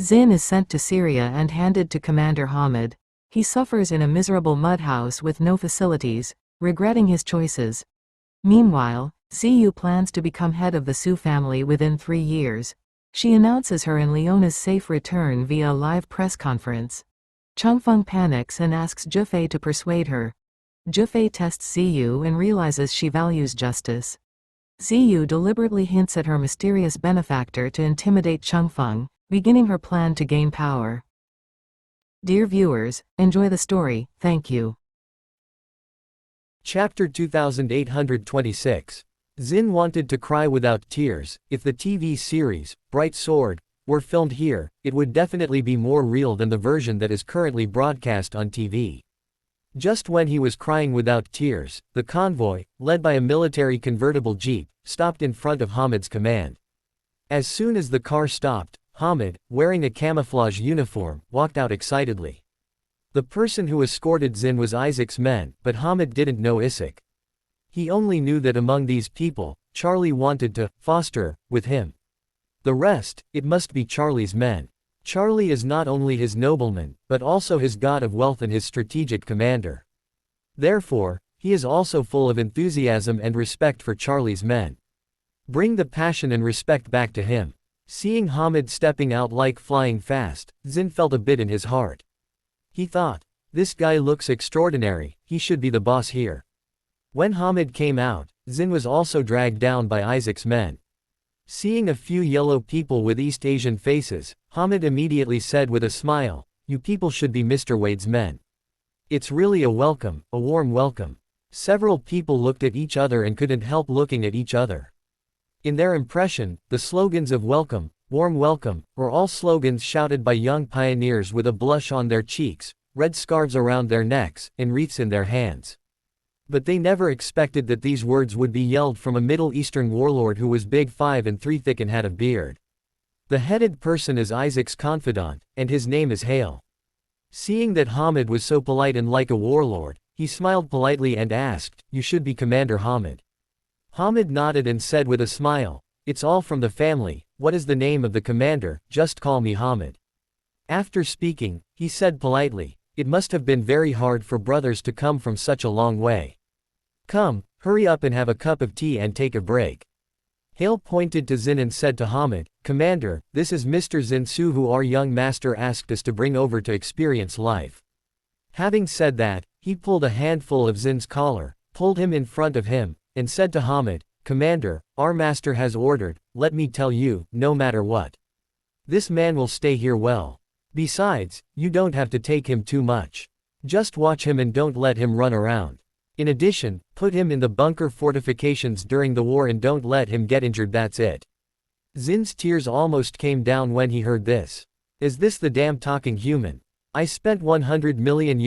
Zinn is sent to Syria and handed to Commander Hamid. He suffers in a miserable mud house with no facilities, regretting his choices. Meanwhile, Zhiyu plans to become head of the Su family within 3 years. She announces her and Leona's safe return via a live press conference. Chung Fong panics and asks Zhifei to persuade her. Zhifei tests Zhiyu and realizes she values justice. Zhiyu deliberately hints at her mysterious benefactor to intimidate Chung Fong, beginning her plan to gain power. Dear viewers, enjoy the story, thank you. Chapter 2826. Zinn wanted to cry without tears. If the TV series, Bright Sword, were filmed here, it would definitely be more real than the version that is currently broadcast on TV. Just when he was crying without tears, the convoy, led by a military convertible jeep, stopped in front of Hamid's command. As soon as the car stopped, Hamid, wearing a camouflage uniform, walked out excitedly. The person who escorted Zinn was Issac's men, but Hamid didn't know Issac. He only knew that among these people, Charlie wanted to foster with him. The rest, it must be Charlie's men. Charlie is not only his nobleman, but also his god of wealth and his strategic commander. Therefore, he is also full of enthusiasm and respect for Charlie's men. Bring the passion and respect back to him. Seeing Hamid stepping out like flying fast, Zinn felt a bit in his heart. He thought, this guy looks extraordinary, he should be the boss here. When Hamid came out, Zinn was also dragged down by Issac's men. Seeing a few yellow people with East Asian faces, Hamid immediately said with a smile, you people should be Mr. Wade's men. It's really a welcome, a warm welcome. Several people looked at each other and couldn't help looking at each other. In their impression, the slogans of welcome, warm welcome, were all slogans shouted by young pioneers with a blush on their cheeks, red scarves around their necks, and wreaths in their hands. But they never expected that these words would be yelled from a Middle Eastern warlord who was big 5 3 thick and had a beard. The headed person is Issac's confidant, and his name is Hale. Seeing that Hamid was so polite and like a warlord, he smiled politely and asked, you should be Commander Hamid. Hamid nodded and said with a smile, it's all from the family, what is the name of the commander, just call me Hamid. After speaking, he said politely, it must have been very hard for brothers to come from such a long way. Come, hurry up and have a cup of tea and take a break. Hale pointed to Zinn and said to Hamid, Commander, this is Mr. Zinn Su who our young master asked us to bring over to experience life. Having said that, he pulled a handful of Zinn's collar, pulled him in front of him, and said to Hamid, Commander, our master has ordered, let me tell you, no matter what. This man will stay here well. Besides, you don't have to take him too much. Just watch him and don't let him run around. In addition, put him in the bunker fortifications during the war and don't let him get injured, that's it. Zinn's tears almost came down when he heard this. Is this the damn talking human? I spent $100 million,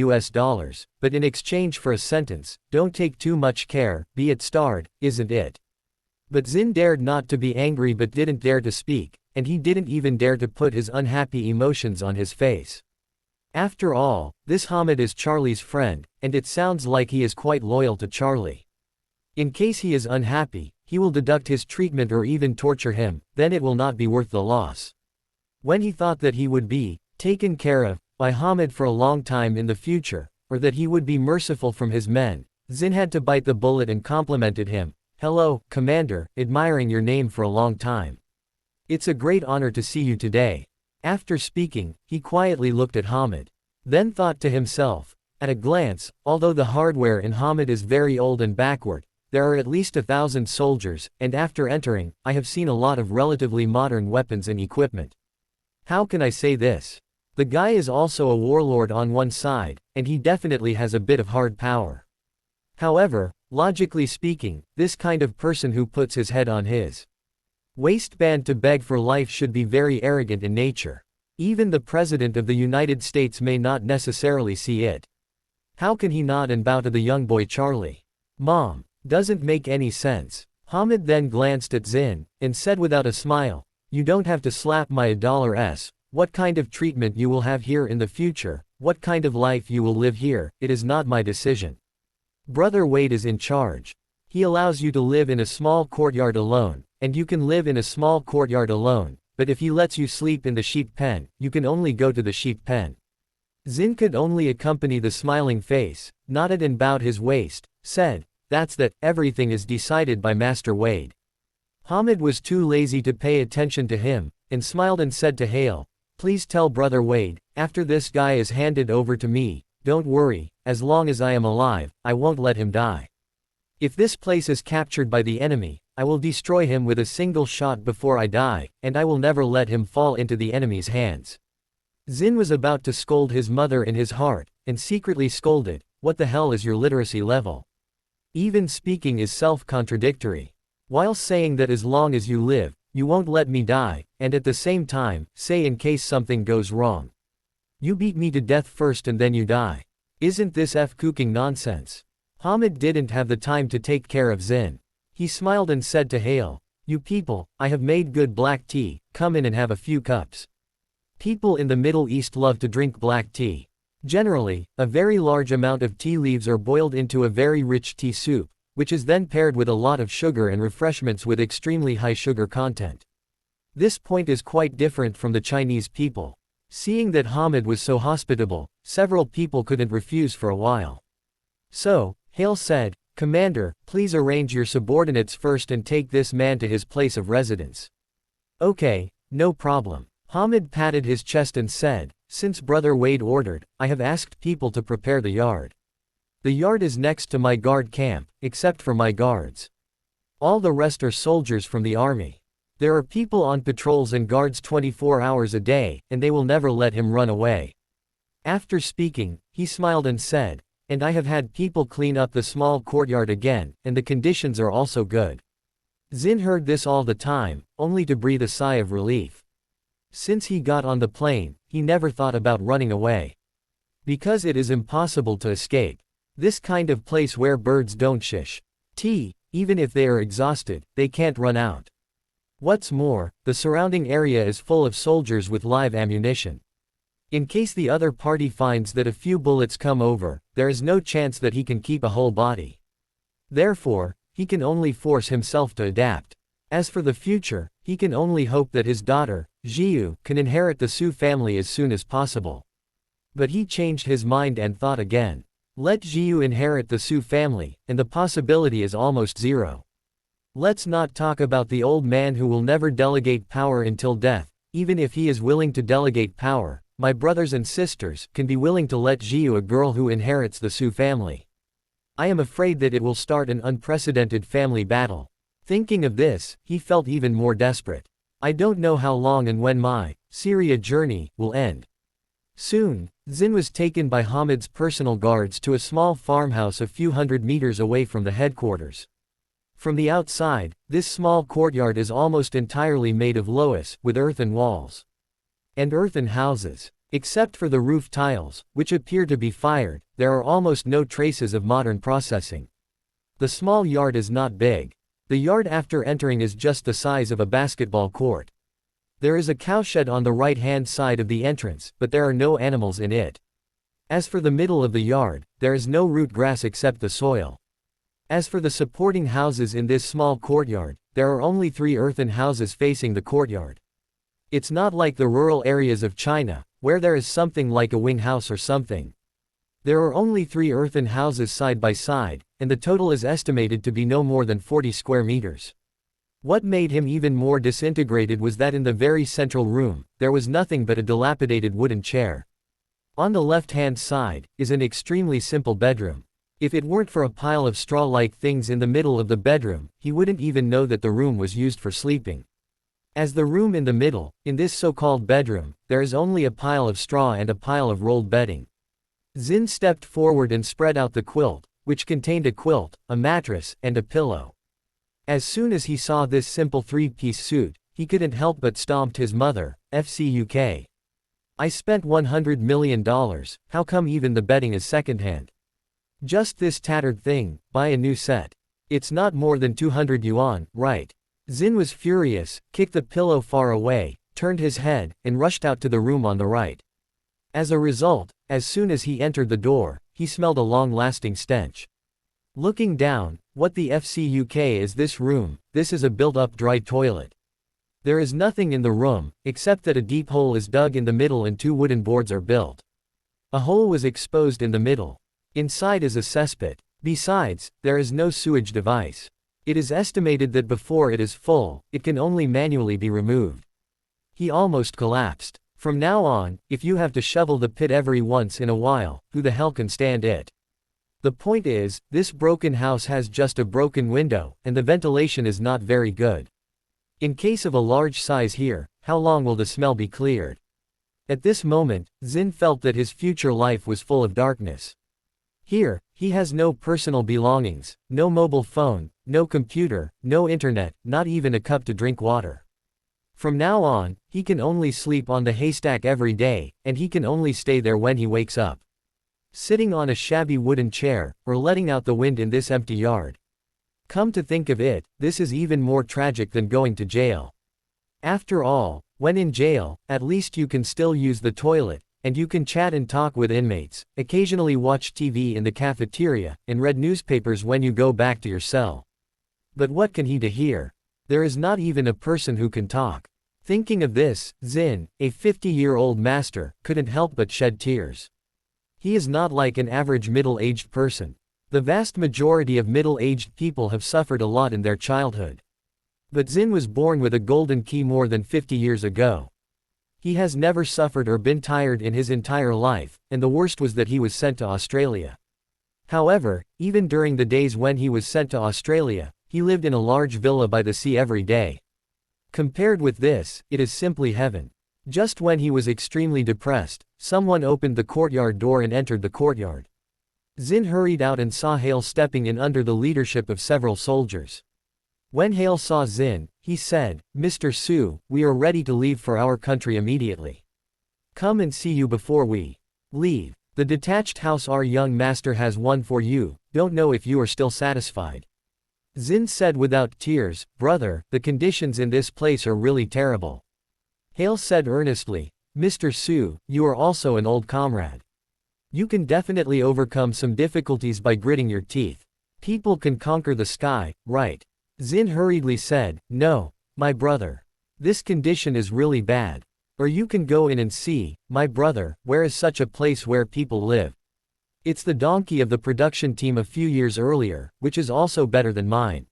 but in exchange for a sentence, don't take too much care, be it starred, isn't it? But Zinn dared not to be angry but didn't dare to speak, and he didn't even dare to put his unhappy emotions on his face. After all, this Hamid is Charlie's friend, and it sounds like he is quite loyal to Charlie. In case he is unhappy, he will deduct his treatment or even torture him, then it will not be worth the loss. When he thought that he would be taken care of by Hamid for a long time in the future, or that he would be merciful from his men, Zinn had to bite the bullet and complimented him. Hello, Commander, admiring your name for a long time. It's a great honor to see you today. After speaking, he quietly looked at Hamid. Then thought to himself, at a glance, although the hardware in Hamid is very old and backward, there are at least 1,000 soldiers, and after entering, I have seen a lot of relatively modern weapons and equipment. How can I say this? The guy is also a warlord on one side, and he definitely has a bit of hard power. However, logically speaking, this kind of person who puts his head on his waistband to beg for life should be very arrogant in nature. Even the President of the United States may not necessarily see it. How can he nod and bow to the young boy Charlie? Mom, doesn't make any sense. Hamid then glanced at Zinn, and said without a smile, you don't have to slap my $S. What kind of treatment you will have here in the future, what kind of life you will live here, it is not my decision. Brother Wade is in charge. He allows you to live in a small courtyard alone, and you can live in a small courtyard alone. but if he lets you sleep in the sheep pen, you can only go to the sheep pen. Zinn could only accompany the smiling face, nodded and bowed his waist, said, "That's that, everything is decided by Master Wade." Hamid was too lazy to pay attention to him, and smiled and said to Hale, "Please tell Brother Wade, after this guy is handed over to me, don't worry, as long as I am alive, I won't let him die. If this place is captured by the enemy, I will destroy him with a single shot before I die, and I will never let him fall into the enemy's hands." Zinn was about to scold his mother in his heart, and secretly scolded, "What the hell is your literacy level? Even speaking is self-contradictory. While saying that as long as you live, you won't let me die, and at the same time, say in case something goes wrong. You beat me to death first and then you die. Isn't this cooking nonsense?" Hamid didn't have the time to take care of Zinn. He smiled and said to Hale, "You people, I have made good black tea, come in and have a few cups." People in the Middle East love to drink black tea. Generally, a very large amount of tea leaves are boiled into a very rich tea soup, which is then paired with a lot of sugar and refreshments with extremely high sugar content. This point is quite different from the Chinese people. Seeing that Hamid was so hospitable, several people couldn't refuse for a while. So, Hale said, "Commander, please arrange your subordinates first and take this man to his place of residence." "Okay, no problem." Hamid patted his chest and said, "Since Brother Wade ordered, I have asked people to prepare the yard. The yard is next to my guard camp, except for my guards. All the rest are soldiers from the army. There are people on patrols and guards 24 hours a day, and they will never let him run away." After speaking, he smiled and said, "And I have had people clean up the small courtyard again, and the conditions are also good." Zinn heard this all the time, only to breathe a sigh of relief. Since he got on the plane, he never thought about running away. Because it is impossible to escape. This kind of place where birds don't shish tea, even if they are exhausted, they can't run out. What's more, the surrounding area is full of soldiers with live ammunition. In case the other party finds that a few bullets come over, there is no chance that he can keep a whole body. Therefore, he can only force himself to adapt. As for the future, he can only hope that his daughter, Zhiyu, can inherit the Su family as soon as possible. But he changed his mind and thought again. Let Zhiyu inherit the Su family, and the possibility is almost zero. Let's not talk about the old man who will never delegate power until death. Even if he is willing to delegate power, my brothers and sisters can be willing to let Zhiyu, a girl who inherits the Su family. I am afraid that it will start an unprecedented family battle. Thinking of this, he felt even more desperate. I don't know how long and when my Syria journey will end. Soon, Zinn was taken by Hamid's personal guards to a small farmhouse a few hundred meters away from the headquarters. From the outside, this small courtyard is almost entirely made of loess, with earthen walls and earthen houses. Except for the roof tiles, which appear to be fired, there are almost no traces of modern processing. The small yard is not big. The yard after entering is just the size of a basketball court. There is a cowshed on the right-hand side of the entrance, but there are no animals in it. As for the middle of the yard, there is no root grass except the soil. As for the supporting houses in this small courtyard, there are only 3 earthen houses facing the courtyard. It's not like the rural areas of China, where there is something like a wing house or something. There are only 3 earthen houses side by side, and the total is estimated to be no more than 40 square meters. What made him even more disintegrated was that in the very central room, there was nothing but a dilapidated wooden chair. On the left-hand side, is an extremely simple bedroom. If it weren't for a pile of straw-like things in the middle of the bedroom, he wouldn't even know that the room was used for sleeping. As the room in the middle, in this so-called bedroom, there is only a pile of straw and a pile of rolled bedding. Zinn stepped forward and spread out the quilt, which contained a quilt, a mattress, and a pillow. As soon as he saw this simple 3-piece suit, he couldn't help but stomped his mother, FCUK. I spent $100 million, how come even the bedding is secondhand? Just this tattered thing, buy a new set. It's not more than 200 yuan, right? Zinn was furious, kicked the pillow far away, turned his head, and rushed out to the room on the right. As a result, as soon as he entered the door, he smelled a long-lasting stench. Looking down, what the FCUK is this room? This is a built-up dry toilet. There is nothing in the room, except that a deep hole is dug in the middle and 2 wooden boards are built. A hole was exposed in the middle. Inside is a cesspit. Besides, there is no sewage device. It is estimated that before it is full, it can only manually be removed. He almost collapsed. From now on, if you have to shovel the pit every once in a while, who the hell can stand it? The point is, this broken house has just a broken window, and the ventilation is not very good. In case of a large size here, how long will the smell be cleared? At this moment, Zinn felt that his future life was full of darkness. Here, he has no personal belongings, no mobile phone, no computer, no internet, not even a cup to drink water. From now on, he can only sleep on the haystack every day, and he can only stay there when he wakes up. Sitting on a shabby wooden chair, or letting out the wind in this empty yard. Come to think of it, this is even more tragic than going to jail. After all, when in jail, at least you can still use the toilet, and you can chat and talk with inmates, occasionally watch TV in the cafeteria, and read newspapers when you go back to your cell. But what can he do here? There is not even a person who can talk. Thinking of this, Zinn, a 50-year-old master, couldn't help but shed tears. He is not like an average middle-aged person. The vast majority of middle-aged people have suffered a lot in their childhood. But Zinn was born with a golden key more than 50 years ago. He has never suffered or been tired in his entire life, and the worst was that he was sent to Australia. However, even during the days when he was sent to Australia, he lived in a large villa by the sea every day. Compared with this, it is simply heaven. Just when he was extremely depressed, someone opened the courtyard door and entered the courtyard. Zinn hurried out and saw Hale stepping in under the leadership of several soldiers. When Hale saw Zinn, he said, "Mr. Su, we are ready to leave for our country immediately. Come and see you before we leave. The detached house our young master has won for you, don't know if you are still satisfied." Zinn said without tears, "Brother, the conditions in this place are really terrible." Hale said earnestly, "Mr. Su, you are also an old comrade. You can definitely overcome some difficulties by gritting your teeth. People can conquer the sky, right?" Zinn hurriedly said, "No, my brother. This condition is really bad. Or you can go in and see, my brother, where is such a place where people live? It's the donkey of the production team a few years earlier, which is also better than mine.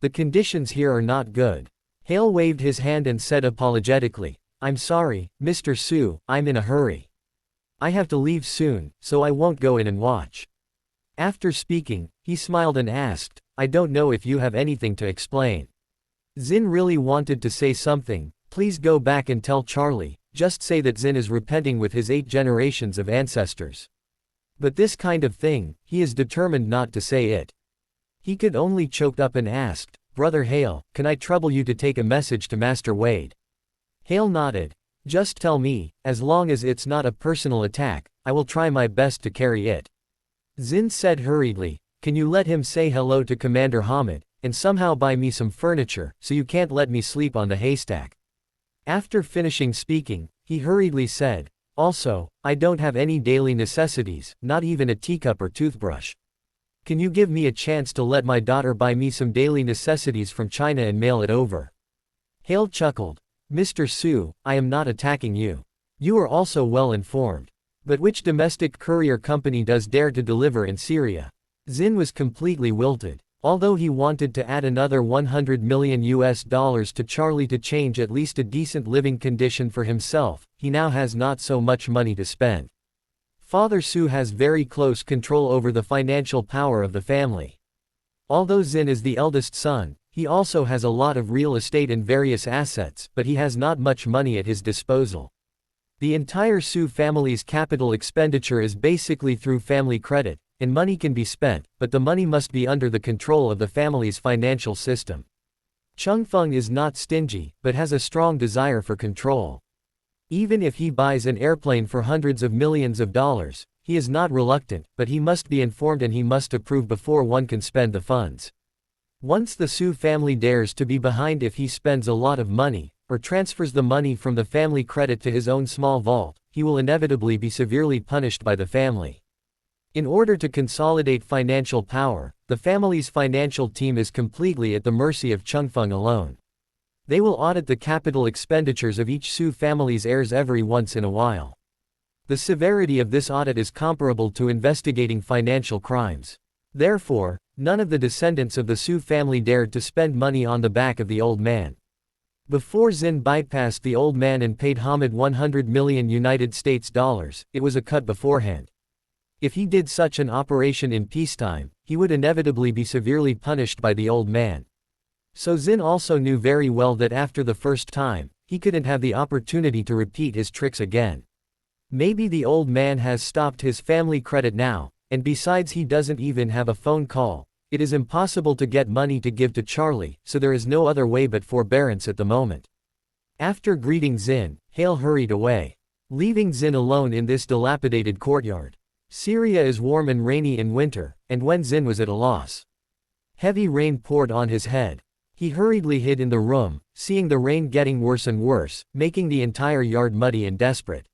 The conditions here are not good." Hale waved his hand and said apologetically, "I'm sorry, Mr. Su, I'm in a hurry. I have to leave soon, so I won't go in and watch." After speaking, he smiled and asked, "I don't know if you have anything to explain." Zinn really wanted to say something, "Please go back and tell Charlie, just say that Zinn is repenting with his 8 generations of ancestors." But this kind of thing, he is determined not to say it. He could only choke up and asked, "Brother Hale, can I trouble you to take a message to Master Wade?" Hale nodded. "Just tell me, as long as it's not a personal attack, I will try my best to carry it." Zinn said hurriedly, "Can you let him say hello to Commander Hamid, and somehow buy me some furniture, so you can't let me sleep on the haystack?" After finishing speaking, he hurriedly said, "Also, I don't have any daily necessities, not even a teacup or toothbrush. Can you give me a chance to let my daughter buy me some daily necessities from China and mail it over?" Hale chuckled. "Mr. Su, I am not attacking you. You are also well informed. But which domestic courier company does dare to deliver in Syria?" Zinn was completely wilted. Although he wanted to add another $100 million to Charlie to change at least a decent living condition for himself, he now has not so much money to spend. Father Su has very close control over the financial power of the family. Although Zinn is the eldest son, he also has a lot of real estate and various assets, but he has not much money at his disposal. The entire Su family's capital expenditure is basically through family credit, and money can be spent, but the money must be under the control of the family's financial system. Chung Fong is not stingy, but has a strong desire for control. Even if he buys an airplane for hundreds of millions of dollars, he is not reluctant, but he must be informed and he must approve before one can spend the funds. Once the Su family dares to be behind if he spends a lot of money, or transfers the money from the family credit to his own small vault, he will inevitably be severely punished by the family. In order to consolidate financial power, the family's financial team is completely at the mercy of Chung Fong alone. They will audit the capital expenditures of each Su family's heirs every once in a while. The severity of this audit is comparable to investigating financial crimes. Therefore, none of the descendants of the Su family dared to spend money on the back of the old man. Before Zinn bypassed the old man and paid Hamid 100 million United States dollars, it was a cut beforehand. If he did such an operation in peacetime, he would inevitably be severely punished by the old man. So Zinn also knew very well that after the first time, he couldn't have the opportunity to repeat his tricks again. Maybe the old man has stopped his family credit now, and besides he doesn't even have a phone call. It is impossible to get money to give to Charlie, so there is no other way but forbearance at the moment. After greeting Zinn, Hale hurried away, leaving Zinn alone in this dilapidated courtyard. Syria is warm and rainy in winter, and when Zinn was at a loss, heavy rain poured on his head. He hurriedly hid in the room, seeing the rain getting worse and worse, making the entire yard muddy and desperate.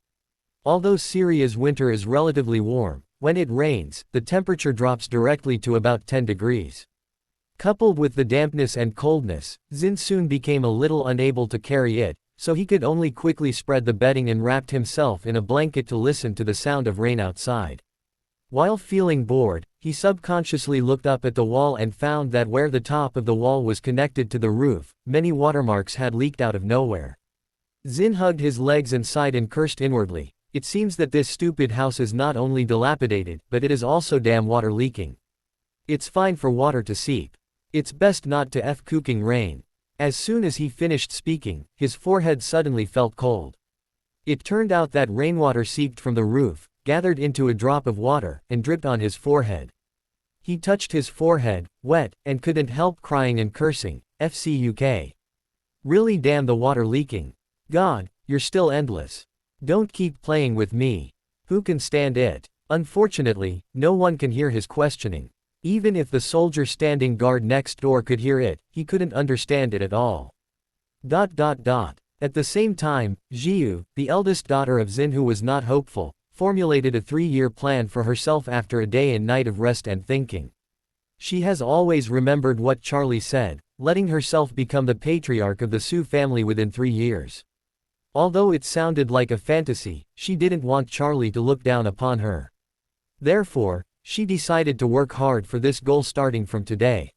Although Syria's winter is relatively warm, when it rains, the temperature drops directly to about 10 degrees. Coupled with the dampness and coldness, Zinn soon became a little unable to carry it, so he could only quickly spread the bedding and wrapped himself in a blanket to listen to the sound of rain outside. While feeling bored, he subconsciously looked up at the wall and found that where the top of the wall was connected to the roof, many watermarks had leaked out of nowhere. Zinn hugged his legs and sighed and cursed inwardly. It seems that this stupid house is not only dilapidated, but it is also damn water leaking. It's fine for water to seep. It's best not to cooking rain. As soon as he finished speaking, his forehead suddenly felt cold. It turned out that rainwater seeped from the roof, gathered into a drop of water, and dripped on his forehead. He touched his forehead, wet, and couldn't help crying and cursing, FCUK. Really damn the water leaking. God, you're still endless. Don't keep playing with me. Who can stand it? Unfortunately, no one can hear his questioning. Even if the soldier standing guard next door could hear it, he couldn't understand it at all. At the same time, Zhiyu, the eldest daughter of Zinn who was not hopeful, formulated a 3-year plan for herself after a day and night of rest and thinking. She has always remembered what Charlie said, letting herself become the patriarch of the Su family within 3 years. Although it sounded like a fantasy, she didn't want Charlie to look down upon her. Therefore, she decided to work hard for this goal starting from today.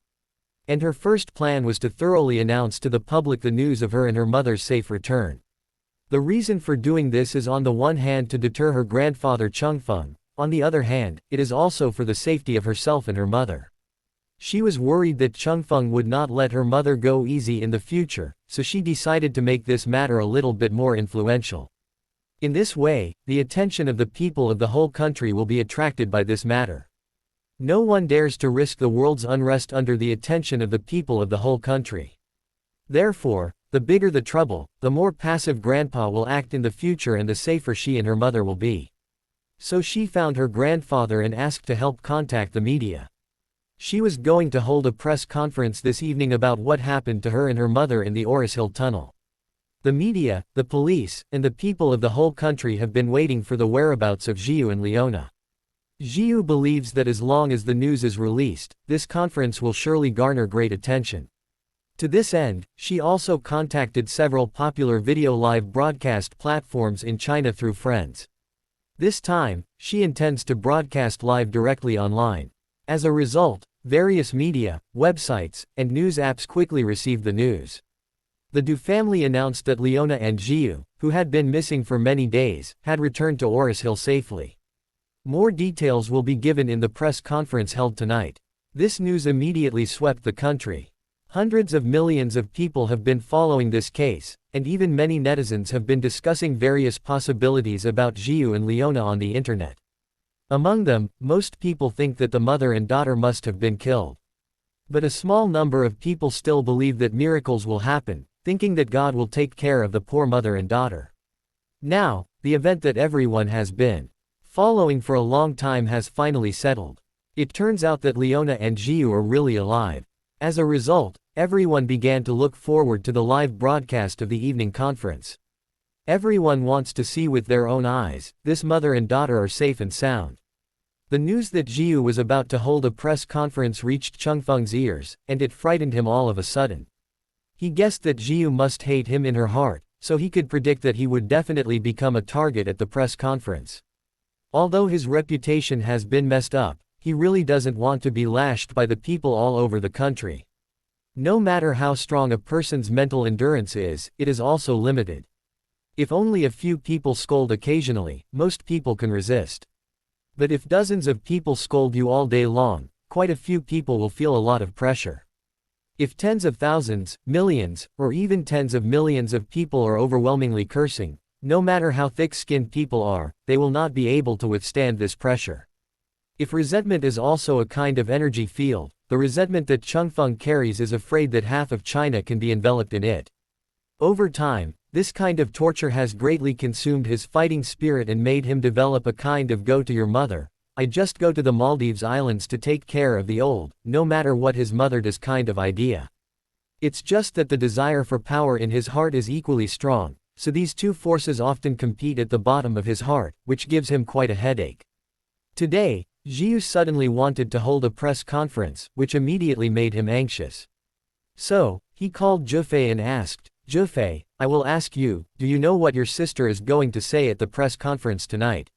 And her first plan was to thoroughly announce to the public the news of her and her mother's safe return. The reason for doing this is on the one hand to deter her grandfather Chung Fong, on the other hand, it is also for the safety of herself and her mother. She was worried that Chung Fong would not let her mother go easy in the future, so she decided to make this matter a little bit more influential. In this way, the attention of the people of the whole country will be attracted by this matter. No one dares to risk the world's unrest under the attention of the people of the whole country. Therefore, the bigger the trouble, the more passive Grandpa will act in the future and the safer she and her mother will be. So she found her grandfather and asked to help contact the media. She was going to hold a press conference this evening about what happened to her and her mother in the Oris Hill tunnel. The media, the police, and the people of the whole country have been waiting for the whereabouts of Zhiyu and Leona. Zhiyu believes that as long as the news is released, this conference will surely garner great attention. To this end, she also contacted several popular video live broadcast platforms in China through friends. This time, she intends to broadcast live directly online. As a result, various media, websites, and news apps quickly received the news. The Du family announced that Leona and Zhiyu, who had been missing for many days, had returned to Oris Hill safely. More details will be given in the press conference held tonight. This news immediately swept the country. Hundreds of millions of people have been following this case, and even many netizens have been discussing various possibilities about Zhiyu and Leona on the internet. Among them, most people think that the mother and daughter must have been killed. But a small number of people still believe that miracles will happen, thinking that God will take care of the poor mother and daughter. Now, the event that everyone has been following for a long time has finally settled. It turns out that Leona and Zhiyu are really alive. As a result, everyone began to look forward to the live broadcast of the evening conference. Everyone wants to see with their own eyes, this mother and daughter are safe and sound. The news that Zhiyu was about to hold a press conference reached Chung Fong's ears, and it frightened him all of a sudden. He guessed that Zhiyu must hate him in her heart, so he could predict that he would definitely become a target at the press conference. Although his reputation has been messed up, he really doesn't want to be lashed by the people all over the country. No matter how strong a person's mental endurance is, it is also limited. If only a few people scold occasionally, most people can resist. But if dozens of people scold you all day long, quite a few people will feel a lot of pressure. If tens of thousands, millions, or even tens of millions of people are overwhelmingly cursing, no matter how thick-skinned people are, they will not be able to withstand this pressure. If resentment is also a kind of energy field, the resentment that Chung Fong carries is afraid that half of China can be enveloped in it. Over time, this kind of torture has greatly consumed his fighting spirit and made him develop a kind of go to your mother, I just go to the Maldives Islands to take care of the old, no matter what his mother does kind of idea. It's just that the desire for power in his heart is equally strong, so these two forces often compete at the bottom of his heart, which gives him quite a headache. Today, Zhiyu suddenly wanted to hold a press conference, which immediately made him anxious. So, he called Zhifei and asked, Zhifei, I will ask you, do you know what your sister is going to say at the press conference tonight?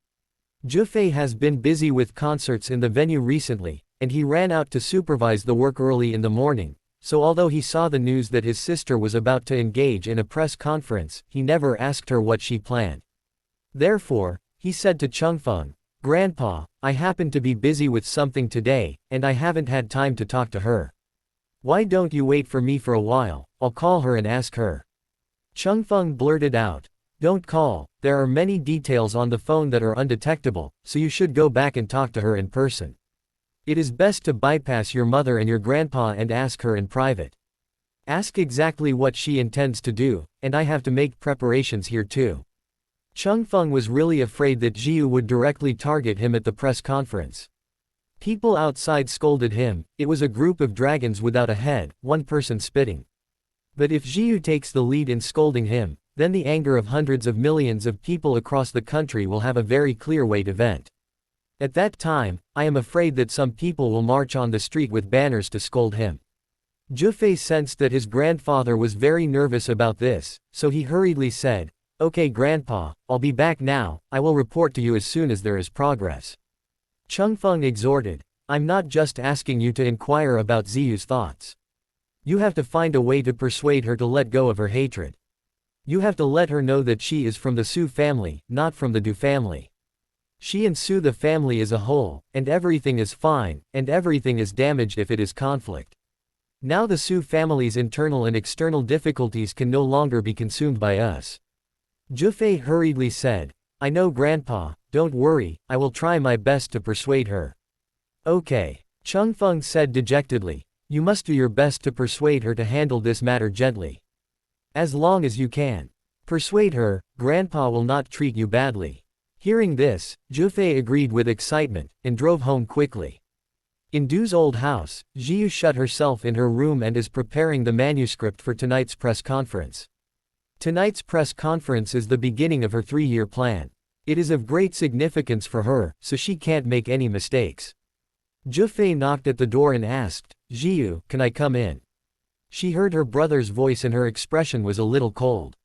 Zhifei has been busy with concerts in the venue recently, and he ran out to supervise the work early in the morning, so although he saw the news that his sister was about to engage in a press conference, he never asked her what she planned. Therefore, he said to Chung Fong, Grandpa, I happen to be busy with something today, and I haven't had time to talk to her. Why don't you wait for me for a while, I'll call her and ask her. Chung Fong blurted out, Don't call, there are many details on the phone that are undetectable, so you should go back and talk to her in person. It is best to bypass your mother and your grandpa and ask her in private. Ask exactly what she intends to do, and I have to make preparations here too. Chung Fong was really afraid that Zhiyu would directly target him at the press conference. People outside scolded him, it was a group of dragons without a head, one person spitting. But if Zhiyu takes the lead in scolding him, then the anger of hundreds of millions of people across the country will have a very clear way to vent. At that time, I am afraid that some people will march on the street with banners to scold him. Zhifei sensed that his grandfather was very nervous about this, so he hurriedly said, Okay Grandpa, I'll be back now, I will report to you as soon as there is progress. Chung Fong exhorted, I'm not just asking you to inquire about Ziyu's thoughts. You have to find a way to persuade her to let go of her hatred. You have to let her know that she is from the Su family, not from the Du family. She and Su the family is a whole, and everything is fine, and everything is damaged if it is conflict. Now the Su family's internal and external difficulties can no longer be consumed by us. Zhifei hurriedly said, I know Grandpa, don't worry, I will try my best to persuade her. Okay. Chung Fong said dejectedly, you must do your best to persuade her to handle this matter gently. As long as you can. Persuade her, Grandpa will not treat you badly. Hearing this, Zhifei agreed with excitement, and drove home quickly. In Du's old house, Zhiyu shut herself in her room and is preparing the manuscript for tonight's press conference. Tonight's press conference is the beginning of her 3-year plan. It is of great significance for her, so she can't make any mistakes. Zhifei knocked at the door and asked, Zhiyu, can I come in? She heard her brother's voice and her expression was a little cold.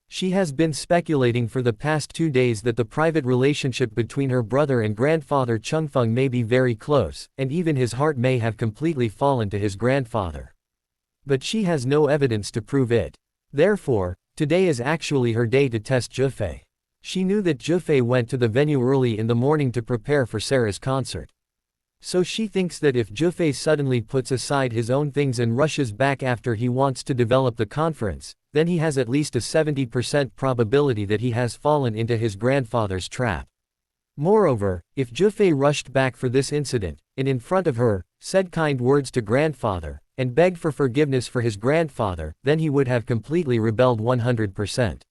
She has been speculating for the past 2 days that the private relationship between her brother and grandfather Chung Fong may be very close, and even his heart may have completely fallen to his grandfather. But she has no evidence to prove it. Therefore, today is actually her day to test Zhifei. She knew that Zhifei went to the venue early in the morning to prepare for Sarah's concert. So she thinks that if Zhifei suddenly puts aside his own things and rushes back after he wants to develop the conference, then he has at least a 70% probability that he has fallen into his grandfather's trap. Moreover, if Zhifei rushed back for this incident, and in front of her, said kind words to grandfather, and begged for forgiveness for his grandfather, then he would have completely rebelled 100%.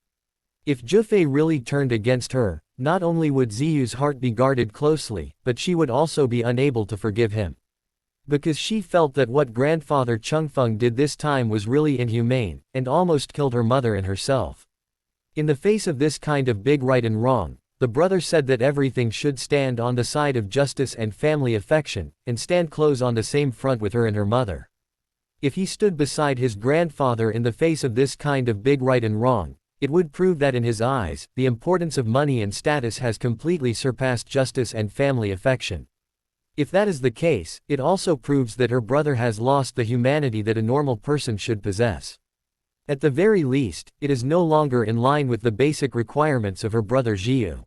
If Zhifei really turned against her, not only would Ziyu's heart be guarded closely, but she would also be unable to forgive him. Because she felt that what grandfather Chung Fong did this time was really inhumane, and almost killed her mother and herself. In the face of this kind of big right and wrong, the brother said that everything should stand on the side of justice and family affection, and stand close on the same front with her and her mother. If he stood beside his grandfather in the face of this kind of big right and wrong, it would prove that in his eyes, the importance of money and status has completely surpassed justice and family affection. If that is the case, it also proves that her brother has lost the humanity that a normal person should possess. At the very least, it is no longer in line with the basic requirements of her brother Zhiyu.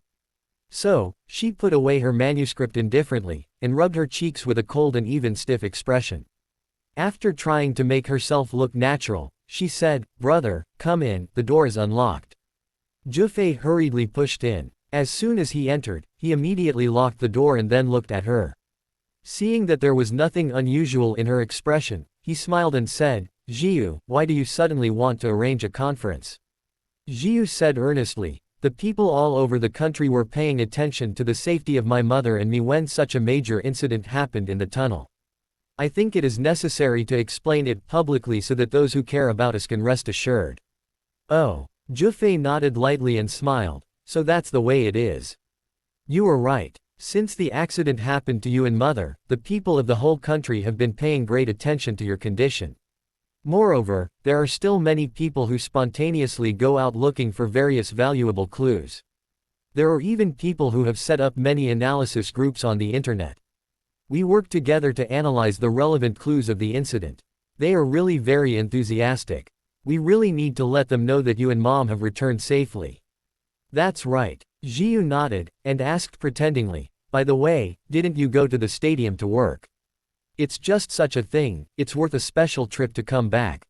So, she put away her manuscript indifferently, and rubbed her cheeks with a cold and even stiff expression. After trying to make herself look natural, she said, "Brother, come in, the door is unlocked." Zhifei hurriedly pushed in. As soon as he entered, he immediately locked the door and then looked at her. Seeing that there was nothing unusual in her expression, he smiled and said, "Zhiyu, why do you suddenly want to arrange a conference?" Zhiyu said earnestly, "The people all over the country were paying attention to the safety of my mother and me when such a major incident happened in the tunnel. I think it is necessary to explain it publicly so that those who care about us can rest assured." "Oh." Zhifei nodded lightly and smiled, "So that's the way it is. You were right. Since the accident happened to you and mother, the people of the whole country have been paying great attention to your condition. Moreover, there are still many people who spontaneously go out looking for various valuable clues. There are even people who have set up many analysis groups on the internet. We work together to analyze the relevant clues of the incident. They are really very enthusiastic. We really need to let them know that you and Mom have returned safely." "That's right." Zhiyu nodded, and asked pretendingly, "By the way, didn't you go to the stadium to work? It's just such a thing, it's worth a special trip to come back."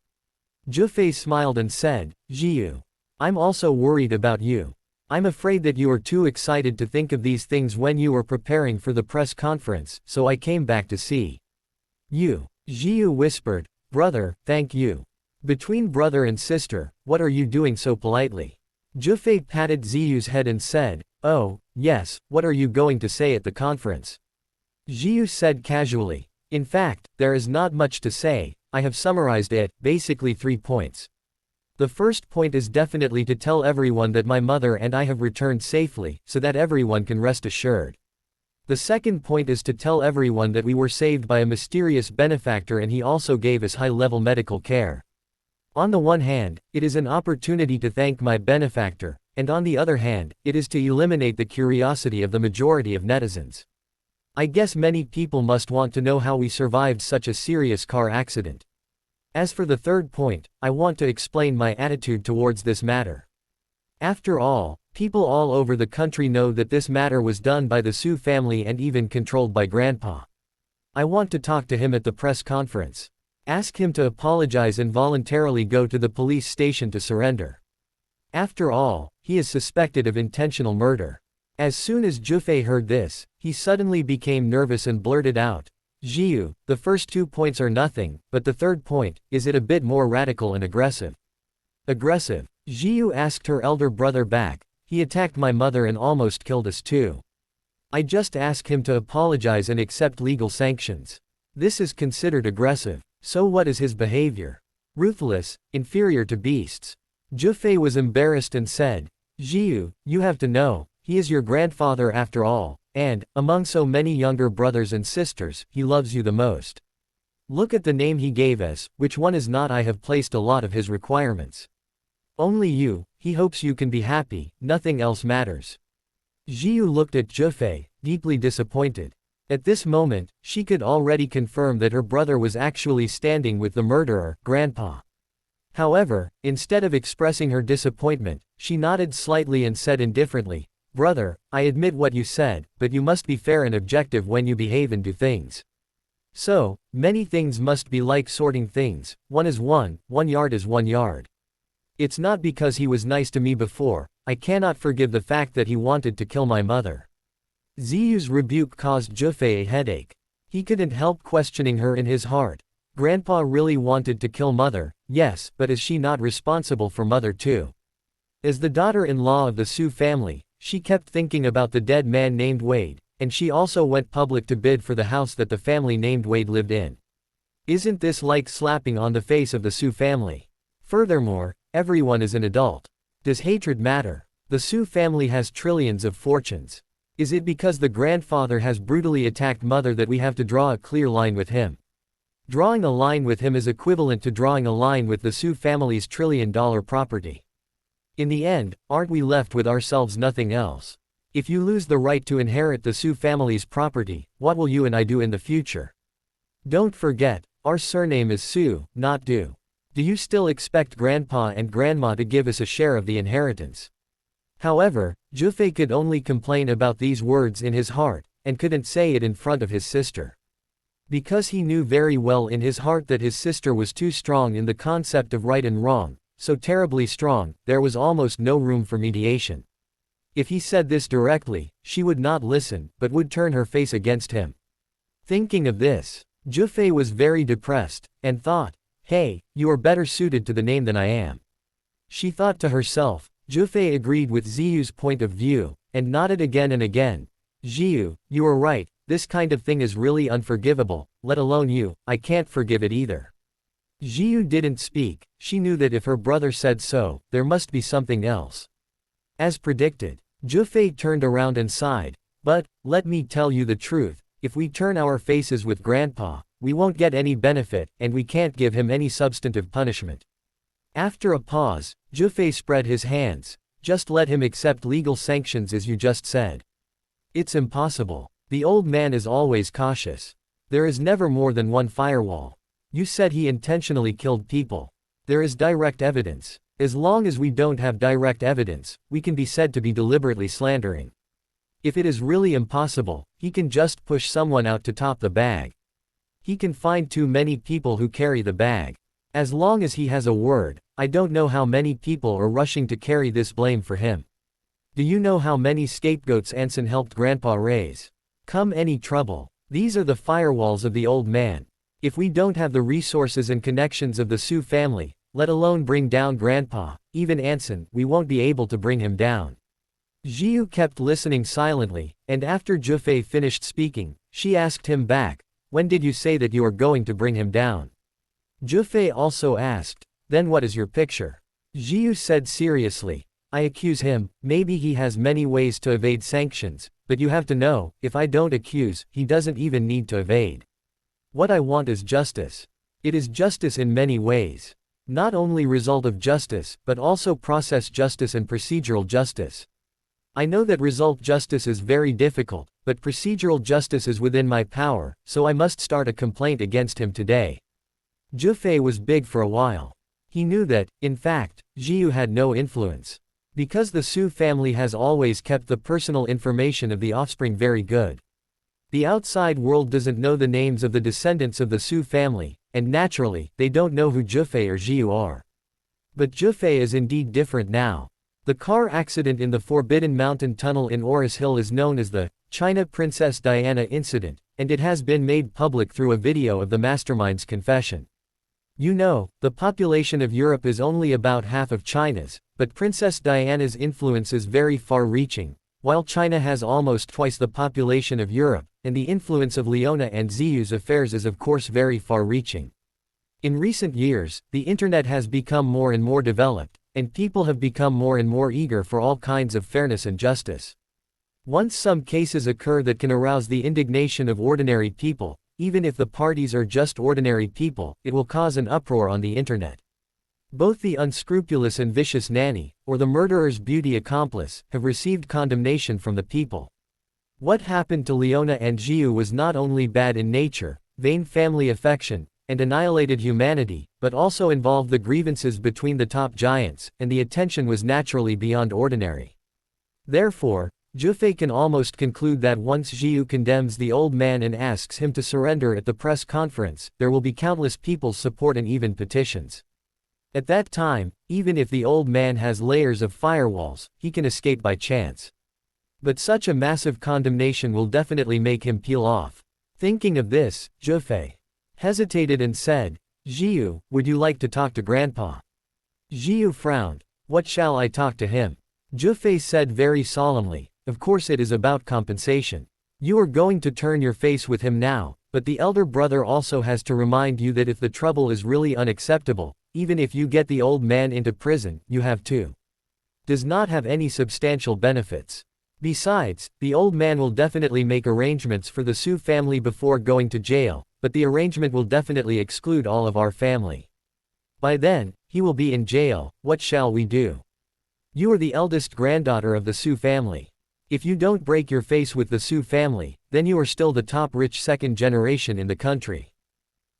Zhifei smiled and said, "Zhiyu, I'm also worried about you. I'm afraid that you are too excited to think of these things when you were preparing for the press conference, so I came back to see you." Zhiyu whispered, "Brother, thank you. Between brother and sister, what are you doing so politely?" Zhifei patted Zhiyu's head and said, "Oh, yes, what are you going to say at the conference?" Zhiyu said casually, "In fact, there is not much to say, I have summarized it, basically 3 points. The first point is definitely to tell everyone that my mother and I have returned safely, so that everyone can rest assured. The second point is to tell everyone that we were saved by a mysterious benefactor and he also gave us high-level medical care. On the one hand, it is an opportunity to thank my benefactor, and on the other hand, it is to eliminate the curiosity of the majority of netizens. I guess many people must want to know how we survived such a serious car accident. As for the third point, I want to explain my attitude towards this matter. After all, people all over the country know that this matter was done by the Su family and even controlled by Grandpa. I want to talk to him at the press conference. Ask him to apologize and voluntarily go to the police station to surrender. After all, he is suspected of intentional murder." As soon as Zhifei heard this, he suddenly became nervous and blurted out, "Zhiyu, the first 2 points are nothing, but the third point, is it a bit more radical and aggressive?" "Aggressive?" Zhiyu asked her elder brother back. "He attacked my mother and almost killed us too. I just asked him to apologize and accept legal sanctions. This is considered aggressive. So what is his behavior? Ruthless, inferior to beasts." Zhifei was embarrassed and said, "Zhiyu, you have to know, he is your grandfather after all, and, among so many younger brothers and sisters, he loves you the most. Look at the name he gave us, which one is not? I have placed a lot of his requirements. Only you, he hopes you can be happy, nothing else matters." Zhiyu looked at Zhifei, deeply disappointed. At this moment, she could already confirm that her brother was actually standing with the murderer, Grandpa. However, instead of expressing her disappointment, she nodded slightly and said indifferently, "Brother, I admit what you said, but you must be fair and objective when you behave and do things. So, many things must be like sorting things, 1 is 1, 1 yard is 1 yard. It's not because he was nice to me before, I cannot forgive the fact that he wanted to kill my mother." Ziyu's rebuke caused Zhifei a headache. He couldn't help questioning her in his heart. Grandpa really wanted to kill mother, yes, but is she not responsible for mother too? As the daughter-in-law of the Su family, she kept thinking about the dead man named Wade, and she also went public to bid for the house that the family named Wade lived in. Isn't this like slapping on the face of the Su family? Furthermore, everyone is an adult. Does hatred matter? The Su family has trillions of fortunes. Is it because the grandfather has brutally attacked mother that we have to draw a clear line with him? Drawing a line with him is equivalent to drawing a line with the Su family's trillion-dollar property. In the end, aren't we left with ourselves nothing else? If you lose the right to inherit the Su family's property, what will you and I do in the future? Don't forget, our surname is Su, not Du. Do you still expect Grandpa and Grandma to give us a share of the inheritance? However, Zhifei could only complain about these words in his heart, and couldn't say it in front of his sister. Because he knew very well in his heart that his sister was too strong in the concept of right and wrong, so terribly strong, there was almost no room for mediation. If he said this directly, she would not listen, but would turn her face against him. Thinking of this, Zhifei was very depressed, and thought, "Hey, you are better suited to the name than I am." She thought to herself. Zhifei agreed with Zhiyu's point of view, and nodded again and again. "Zhiyu, you are right, this kind of thing is really unforgivable, let alone you, I can't forgive it either." Zhiyu didn't speak, she knew that if her brother said so, there must be something else. As predicted, Zhifei turned around and sighed, "But, let me tell you the truth, if we turn our faces with Grandpa, we won't get any benefit, and we can't give him any substantive punishment." After a pause, Zhifei spread his hands. "Just let him accept legal sanctions as you just said." "It's impossible. The old man is always cautious. There is never more than one firewall. You said he intentionally killed people. There is direct evidence. As long as we don't have direct evidence, we can be said to be deliberately slandering. If it is really impossible, he can just push someone out to top the bag. He can find too many people who carry the bag. As long as he has a word, I don't know how many people are rushing to carry this blame for him. Do you know how many scapegoats Anson helped Grandpa raise? Come any trouble, these are the firewalls of the old man. If we don't have the resources and connections of the Su family, let alone bring down Grandpa, even Anson, we won't be able to bring him down." Zhiyu kept listening silently, and after Zhifei finished speaking, she asked him back, "When did you say that you are going to bring him down?" Zhifei also asked, "Then what is your picture?" Zhiyu said seriously, "I accuse him, maybe he has many ways to evade sanctions, but you have to know, if I don't accuse, he doesn't even need to evade. What I want is justice. It is justice in many ways. Not only result of justice, but also process justice and procedural justice. I know that result justice is very difficult, but procedural justice is within my power, so I must start a complaint against him today." Zhifei was big for a while. He knew that, in fact, Zhiyu had no influence. Because the Su family has always kept the personal information of the offspring very good. The outside world doesn't know the names of the descendants of the Su family, and naturally, they don't know who Zhifei or Zhiyu are. But Zhifei is indeed different now. The car accident in the Forbidden Mountain Tunnel in Oris Hill is known as the China Princess Diana incident, and it has been made public through a video of the mastermind's confession. You know, the population of Europe is only about half of China's, but Princess Diana's influence is very far-reaching, while China has almost twice the population of Europe, and the influence of Leona and Ziyu's affairs is of course very far-reaching. In recent years, the internet has become more and more developed, and people have become more and more eager for all kinds of fairness and justice. Once some cases occur that can arouse the indignation of ordinary people, even if the parties are just ordinary people, it will cause an uproar on the internet. Both the unscrupulous and vicious nanny, or the murderer's beauty accomplice, have received condemnation from the people. What happened to Leona and Zhiyu was not only bad in nature, vain family affection, and annihilated humanity, but also involved the grievances between the top giants, and the attention was naturally beyond ordinary. Therefore, Zhifei can almost conclude that once Zhiyu condemns the old man and asks him to surrender at the press conference, there will be countless people's support and even petitions. At that time, even if the old man has layers of firewalls, he can escape by chance. But such a massive condemnation will definitely make him peel off. Thinking of this, Zhifei hesitated and said, "Zhiyu, would you like to talk to Grandpa?" Zhiyu frowned. "What shall I talk to him?" Zhifei said very solemnly, "Of course it is about compensation. You are going to turn your face with him now, but the elder brother also has to remind you that if the trouble is really unacceptable, even if you get the old man into prison, you have to. Does not have any substantial benefits. Besides, the old man will definitely make arrangements for the Su family before going to jail, but the arrangement will definitely exclude all of our family. By then, he will be in jail. What shall we do? You are the eldest granddaughter of the Su family. If you don't break your face with the Su family, then you are still the top rich second generation in the country.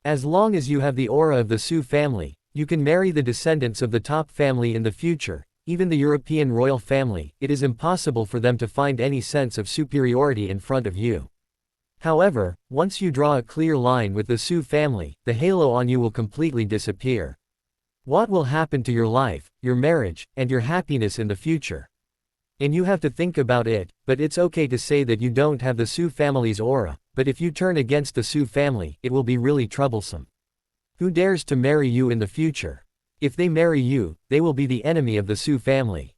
As long as you have the aura of the Su family, you can marry the descendants of the top family in the future, even the European royal family. It is impossible for them to find any sense of superiority in front of you. However, once you draw a clear line with the Su family, the halo on you will completely disappear. What will happen to your life, your marriage, and your happiness in the future? And you have to think about it, but it's okay to say that you don't have the Su family's aura, but if you turn against the Su family, it will be really troublesome. Who dares to marry you in the future? If they marry you, they will be the enemy of the Su family.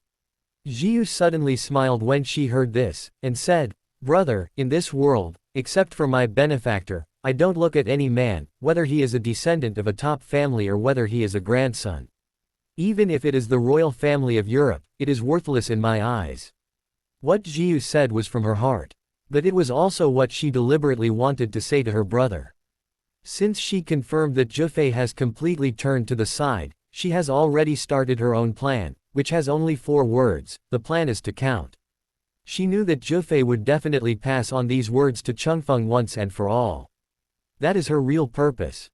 Zhiyu suddenly smiled when she heard this, and said, "Brother, in this world, except for my benefactor, I don't look at any man, whether he is a descendant of a top family or whether he is a grandson. Even if it is the royal family of Europe, it is worthless in my eyes." What Zhiyu said was from her heart. But it was also what she deliberately wanted to say to her brother. Since she confirmed that Zhifei has completely turned to the side, she has already started her own plan, which has only 4 words. The plan is to count. She knew that Zhifei would definitely pass on these words to Chung Fong once and for all. That is her real purpose.